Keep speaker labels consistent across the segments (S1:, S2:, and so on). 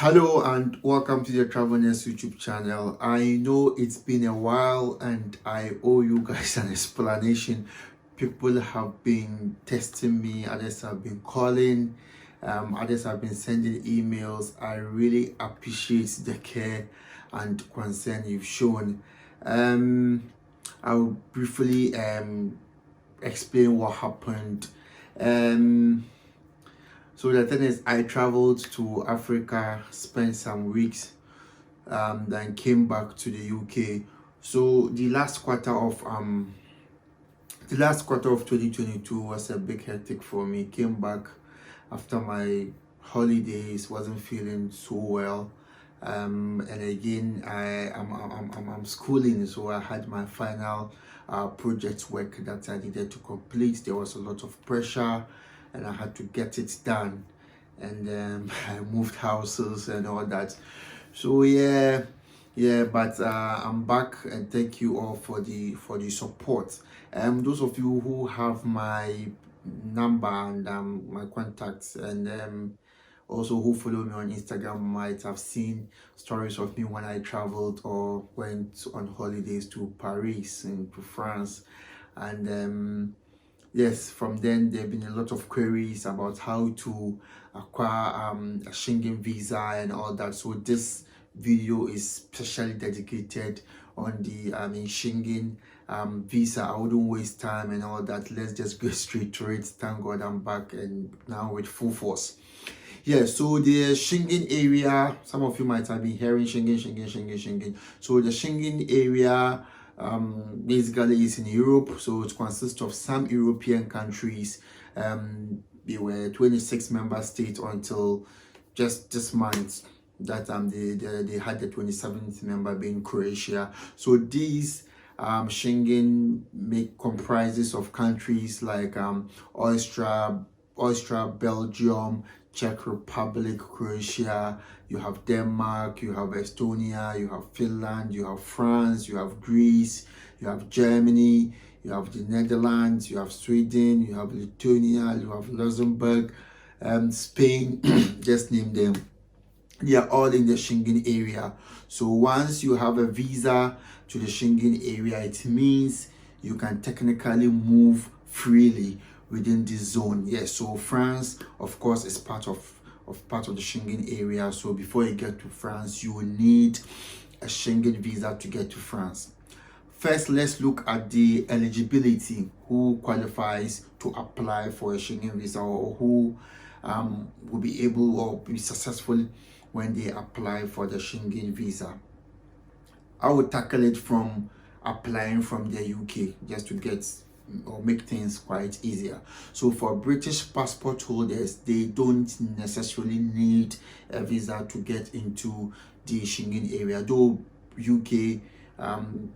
S1: Hello and welcome to the Travelers YouTube channel. I know it's been a while and I owe you guys an explanation. People have been testing me, others have been calling, others have been sending emails. I really appreciate the care and concern you've shown. I'll briefly explain what happened. So the thing is, I traveled to Africa, spent some weeks, then came back to the UK. So the last quarter of 2022 was a big hectic for me. Came back after my holidays, wasn't feeling so well. And again, I'm schooling, so I had my final project work that I needed to complete. There was a lot of pressure and I had to get it done, and I moved houses and all that. So but I'm back, and thank you all for the support. Those of you who have my number and my contacts, and also who follow me on Instagram might have seen stories of me when I traveled or went on holidays to Paris and to France. And yes, from then there have been a lot of queries about how to acquire a Schengen visa and all that. So this video is specially dedicated on the Schengen visa. I wouldn't waste time and all that. Let's just go straight to it. Thank God I'm back and now with full force. Yeah, so the Schengen area, some of you might have been hearing Schengen. So the Schengen area basically is in Europe, so it consists of some European countries. There were 26 member states until just this month that they had the 27th member being Croatia. So these Schengen comprises of countries like Austria, Belgium, Czech Republic, Croatia, you have Denmark, you have Estonia, you have Finland, you have France, you have Greece, you have Germany, you have the Netherlands, you have Sweden, you have Lithuania, you have Luxembourg, Spain, just name them. They are all in the Schengen area. So once you have a visa to the Schengen area, it means you can technically move freely within this zone. Yes, so France, of course, is part of the Schengen area. So before you get to France, you will need a Schengen visa to get to France. First, let's look at the eligibility. Who qualifies to apply for a Schengen visa, or who will be able or be successful when they apply for the Schengen visa. I will tackle it from applying from the UK just to get or make things quite easier. So for British passport holders, they don't necessarily need a visa to get into the Schengen area, though UK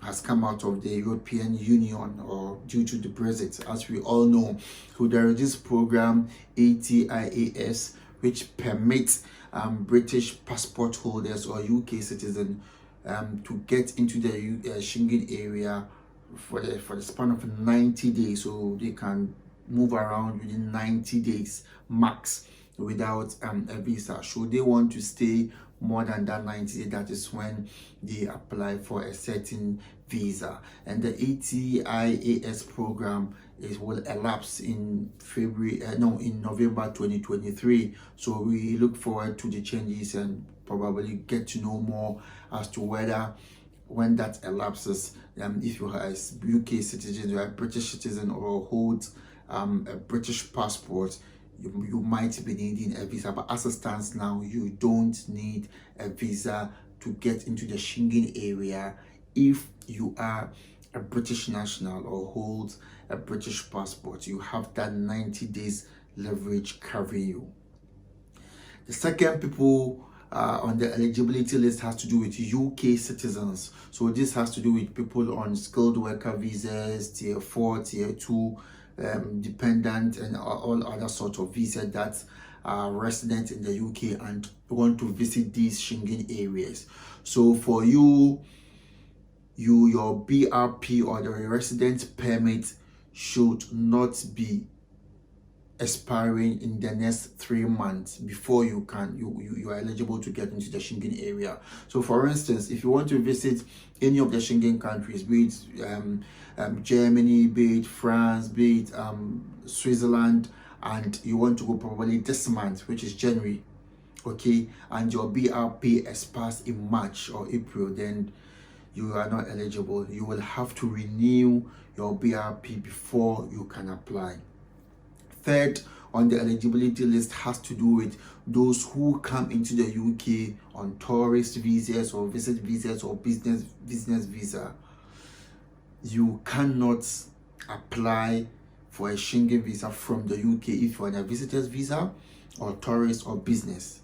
S1: has come out of the European Union or due to the Brexit, as we all know. So there is this program ATIAS which permits British passport holders or UK citizens to get into the Schengen area for the span of 90 days, so they can move around within 90 days max without a visa. Should they want to stay more than that 90 days, that is when they apply for a certain visa. And the ATIAS program will elapse in November 2023. So we look forward to the changes and probably get to know more as to whether when that elapses, if you are a UK citizen, you are a British citizen, or hold a British passport, you might be needing a visa. But as it stands now, you don't need a visa to get into the Schengen area if you are a British national or hold a British passport. You have that 90 days leverage covering you. The second people on the eligibility list has to do with UK citizens. So this has to do with people on skilled worker visas, tier 4, tier 2, dependent, and all other sorts of visas that are resident in the UK and want to visit these Schengen areas. So for your BRP or the resident permit should not be expiring in the next 3 months before you are eligible to get into the Schengen area. So for instance, if you want to visit any of the Schengen countries, be it Germany, be it France, be it Switzerland, and you want to go probably this month, which is January, okay, and your BRP expires in March or April, then you are not eligible. You will have to renew your BRP before you can apply. Third on the eligibility list has to do with those who come into the UK on tourist visas or visit visas or business visa. You cannot apply for a Schengen visa from the UK if you're on a visitor's visa or tourist or business.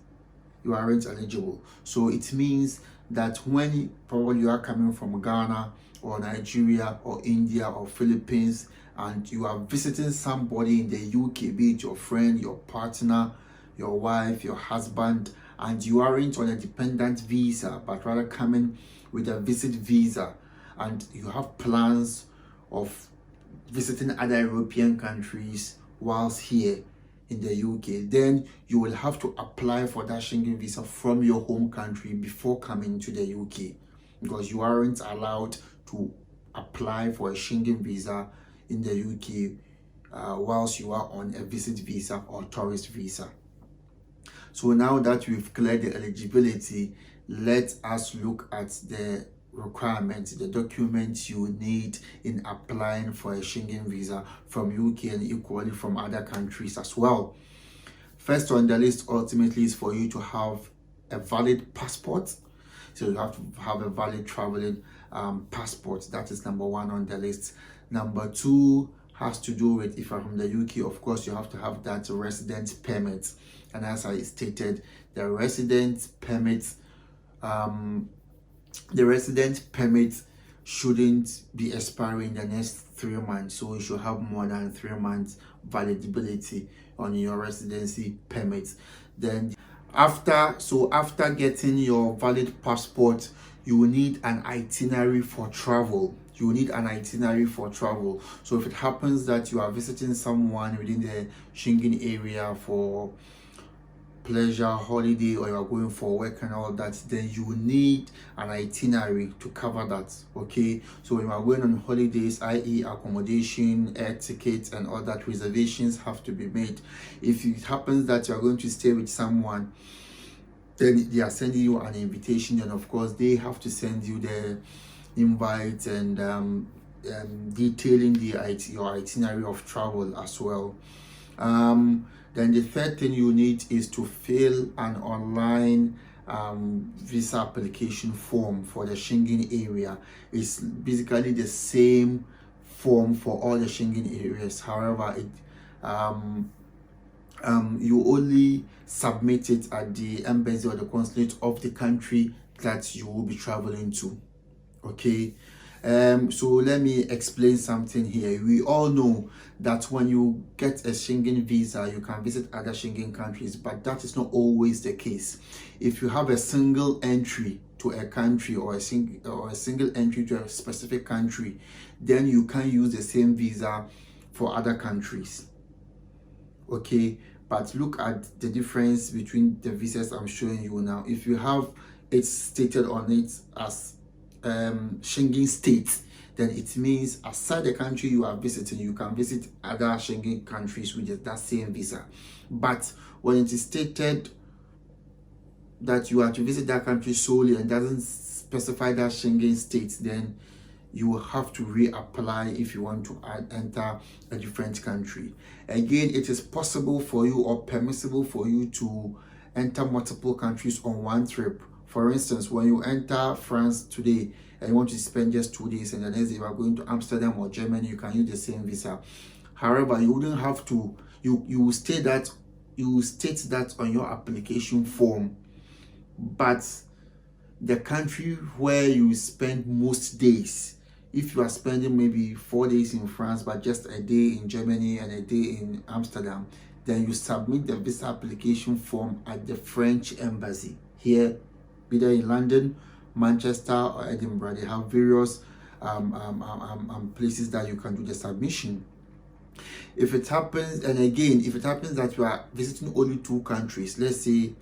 S1: You aren't eligible. So it means that when probably you are coming from Ghana or Nigeria or India or Philippines and you are visiting somebody in the UK, be it your friend, your partner, your wife, your husband, and you aren't on a dependent visa but rather coming with a visit visa, and you have plans of visiting other European countries whilst here in the UK, then you will have to apply for that Schengen visa from your home country before coming to the UK, because you aren't allowed to apply for a Schengen visa in the UK whilst you are on a visit visa or tourist visa. So now that we've cleared the eligibility, let us look at the requirements, the documents you need in applying for a Schengen visa from UK and equally from other countries as well. First on the list ultimately is for you to have a valid passport. So you have to have a valid traveling passport. That is number one on the list. Number two has to do with, if you're from the UK, of course you have to have that residence permit. And as I stated, the residence permit shouldn't be expiring in the next 3 months, so you should have more than 3 months validity on your residency permit. Then after getting your valid passport, you will need an itinerary for travel. So if it happens that you are visiting someone within the Schengen area for pleasure, holiday, or you are going for work and all that, then you need an itinerary to cover that. Okay, so when you are going on holidays, i.e. accommodation, air tickets and all that, reservations have to be made. If it happens that you are going to stay with someone, then they are sending you an invitation, and of course they have to send you the invite and detailing your itinerary of travel as well. Then the third thing you need is to fill an online visa application form for the Schengen area. It's basically the same form for all the Schengen areas. However, you only submit it at the embassy or the consulate of the country that you will be traveling to. Okay, so let me explain something here. We all know that when you get a Schengen visa, you can visit other Schengen countries, but that is not always the case. If you have a single entry to a country or a single entry to a specific country, then you can use the same visa for other countries. Okay, but look at the difference between the visas I'm showing you now. If you have it stated on it as Schengen state, then it means aside the country you are visiting, you can visit other Schengen countries with that same visa. But when it is stated that you are to visit that country solely and doesn't specify that Schengen state, then you will have to reapply if you want to enter a different country. Again, it is possible for you or permissible for you to enter multiple countries on one trip. For instance, when you enter France today and you want to spend just 2 days and the next day you are going to Amsterdam or Germany, you can use the same visa. However, you wouldn't have to, you state that on your application form, but the country where you spend most days, if you are spending maybe 4 days in France but just a day in Germany and a day in Amsterdam, then you submit the visa application form at the French embassy here, either in London, Manchester or Edinburgh. They have various places that you can do the submission. If it happens, and again, if it happens that you are visiting only two countries, let's say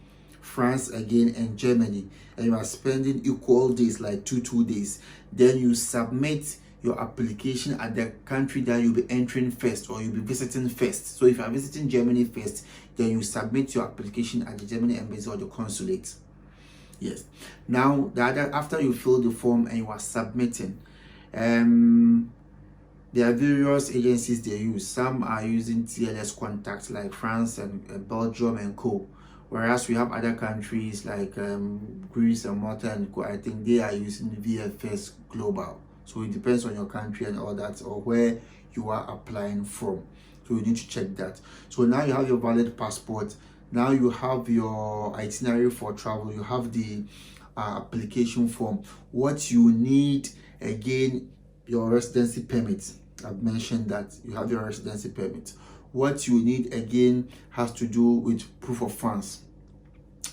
S1: France again and Germany, and you are spending equal days, like two days, then you submit your application at the country that you'll be entering first, or you'll be visiting first. So if you are visiting Germany first, then you submit your application at the Germany embassy or the consulate. Yes. Now, after you fill the form and you are submitting, there are various agencies they use. Some are using TLS contacts like France and Belgium and co. Whereas we have other countries like Greece and Malta and co. I think they are using VFS Global. So it depends on your country and all that, or where you are applying from. So you need to check that. So now you have your valid passport. Now you have your itinerary for travel. You have the application form. What you need, again, your residency permit. I've mentioned that you have your residency permit. What you need again has to do with proof of funds.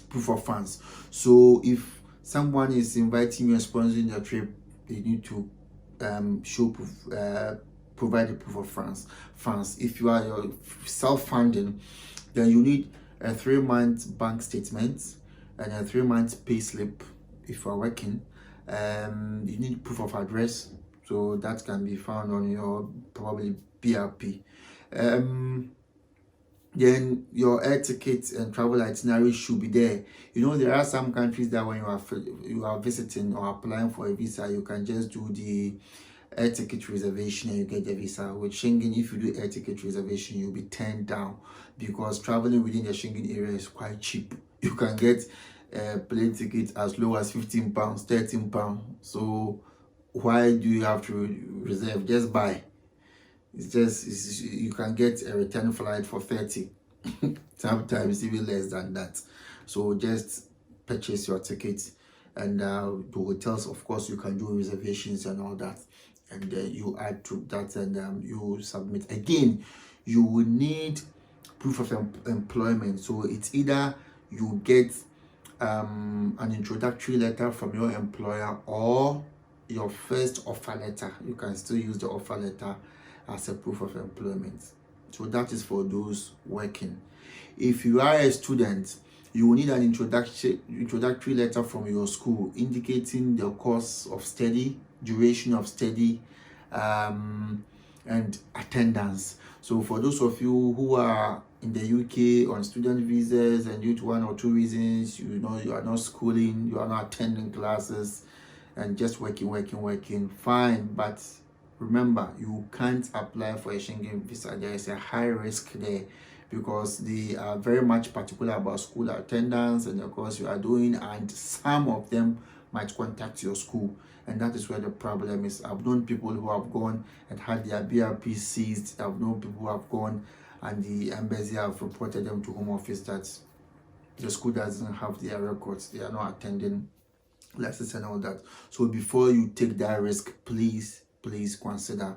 S1: Proof of funds. So if someone is inviting you and sponsoring your trip, you need to show proof, provide the proof of funds. If you are self-funding, then you need a 3-month bank statement and a 3-month pay slip. If you are working, you need proof of address, so that can be found on your probably BRP. Then your air tickets and travel itinerary should be there. You know, there are some countries that when you are visiting or applying for a visa, you can just do the air ticket reservation and you get the visa. With Schengen, if you do air ticket reservation, you'll be turned down, because traveling within the Schengen area is quite cheap. You can get a plane ticket as low as £15, £13. So why do you have to reserve? Just buy. You can get a return flight for 30, sometimes even less than that. So just purchase your tickets, and the hotels, of course, you can do reservations and all that, and you add to that, and you submit. Again, you will need proof of employment. So it's either you get an introductory letter from your employer or your first offer letter. You can still use the offer letter as a proof of employment. So that is for those working. If you are a student, you will need an introductory letter from your school indicating the course of study, duration of study, and attendance. So for those of you who are in the UK on student visas, and due to 1 or 2 reasons, you know, you are not schooling, you are not attending classes, and just working, fine. But remember, you can't apply for a Schengen visa. There is a high risk there, because they are very much particular about school attendance and the course you are doing, and some of them might contact your school, and that is where the problem is. I've known people who have gone and had their BRP seized. I've known people who have gone and the embassy have reported them to Home Office that the school doesn't have their records, they are not attending lessons and all that. So before you take that risk, please consider.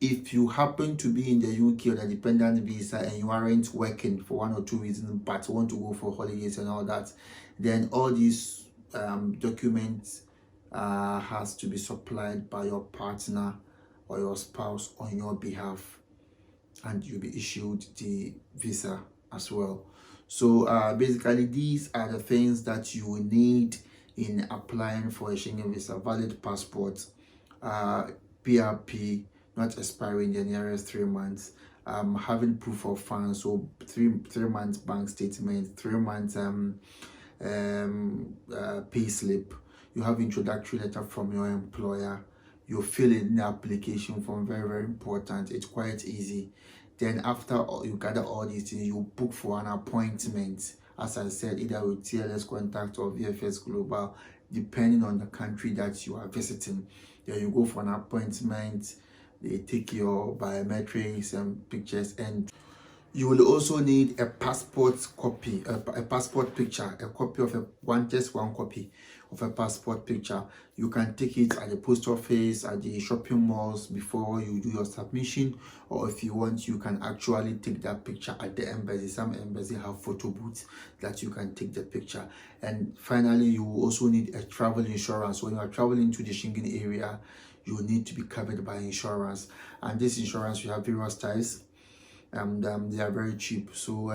S1: If you happen to be in the UK on a dependent visa and you aren't working for 1 or 2 reasons, but want to go for holidays and all that, then all these documents has to be supplied by your partner or your spouse on your behalf, and you'll be issued the visa as well. So basically, these are the things that you will need in applying for a Schengen visa: valid passport, PRP not expiring in the nearest 3 months, having proof of funds, so 3 months bank statement, 3 months pay slip. You have introductory letter from your employer. You fill in the application form, very important. It's quite easy. Then after you gather all these things, you book for an appointment, as I said, either with TLS contact or VFS Global, depending on the country that you are visiting. Then you go for an appointment, they take your biometrics and pictures, and you will also need a passport copy, a passport picture, a copy of just one copy of a passport picture. You can take it at the post office, at the shopping malls before you do your submission, or if you want, you can actually take that picture at the embassy. Some embassies have photo booths that you can take the picture. And finally, you will also need a travel insurance. When you are traveling to the Schengen area, you need to be covered by insurance, and this insurance, you have various types. and they are very cheap. So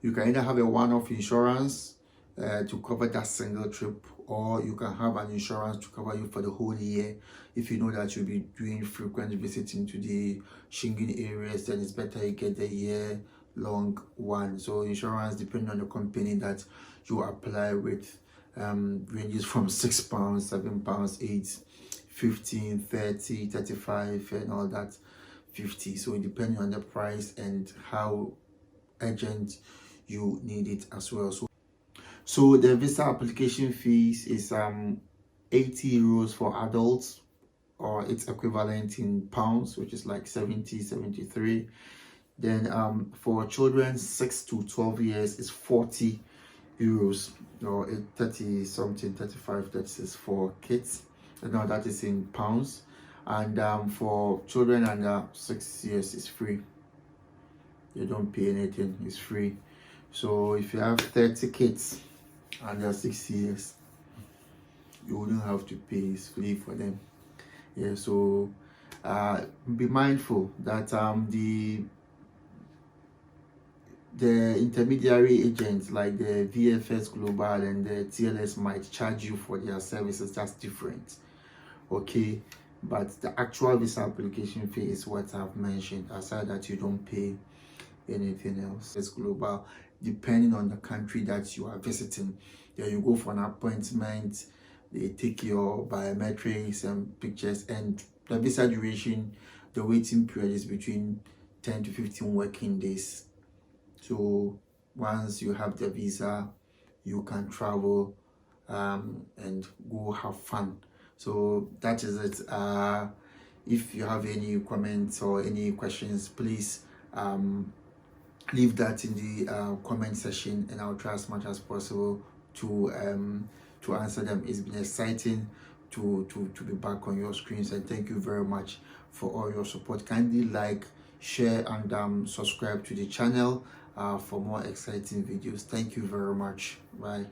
S1: you can either have a one-off insurance to cover that single trip, or you can have an insurance to cover you for the whole year. If you know that you'll be doing frequent visiting to the Schengen areas, then it's better you get the year long one. So insurance, depending on the company that you apply with, ranges from £6, £7, 8, 15, 30, 35, and all that, 50. So depending on the price and how urgent you need it as well. So the visa application fees is 80 euros for adults, or its equivalent in pounds, which is like 70, 73. Then for children 6 to 12 years is 40 euros, or 30 something, 35, that is for kids. And now that is in pounds. And for children under 6 years is free. You don't pay anything, it's free. So if you have 30 kids under 6 years, you wouldn't have to pay, it's free for them. Yeah, so be mindful that the intermediary agents like the VFS Global and the TLS might charge you for their services. That's different, okay? But the actual visa application fee is what I've mentioned. Aside that, you don't pay anything else. It's global, depending on the country that you are visiting. Then you go for an appointment, they take your biometrics and pictures, and the visa duration, the waiting period is between 10 to 15 working days. So once you have the visa, you can travel and go have fun. So that is it. If you have any comments or any questions, please leave that in the comment section, and I'll try as much as possible to answer them. It's been exciting to be back on your screens, and thank you very much for all your support. Kindly like, share, and subscribe to the channel for more exciting videos. Thank you very much. Bye.